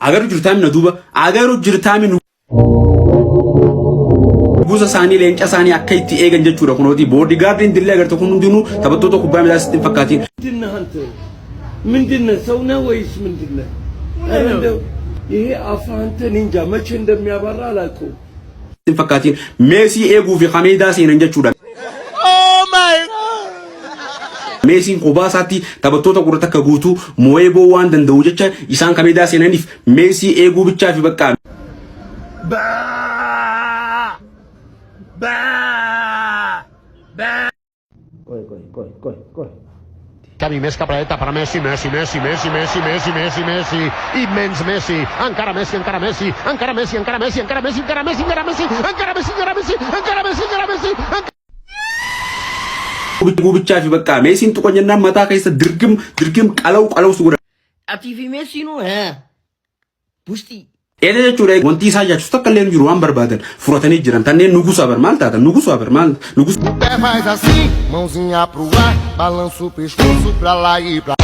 Agaru jirtami na duba agaru jirtami buza sani lenca sani akkayti eegan jechuudha kunooti bodyguard indille agartu kun hundinu taphattoota kubbaa miilaa sitti fakkaatiin ምንድነው ሰው ነው ወይስ ምንድነው? ይሄ አፋንተን እንጃ መቼ እንደሚያባራ አላውቀውም። fakkaatiin Messi eeguu fi Hameedaa seenan jechuudha. Oh my Messi qobaasatti taphattoota qurata akka guutuu Moebo waan danda'u jecha isaan Hameedaa seenaniif Messi eeguu bichaa fi bakka Koy. Xavi més cap a la dreta per Messi, immens Messi, encara Messi, Gubichaa fi bakka Messiin tuqanyannaan mataa keessa dirgim qalaw sugura. Ati fi Messi nu busti. Ede jechuudha wanti isaa jaachuus takka illee jiru waan barbaadan furatanii jiran tanneen nugusa bar maal taatan nugusa bar maal nugus. O pé faz assim, mãozinha pro ar, balança o pescoço pra lá e pra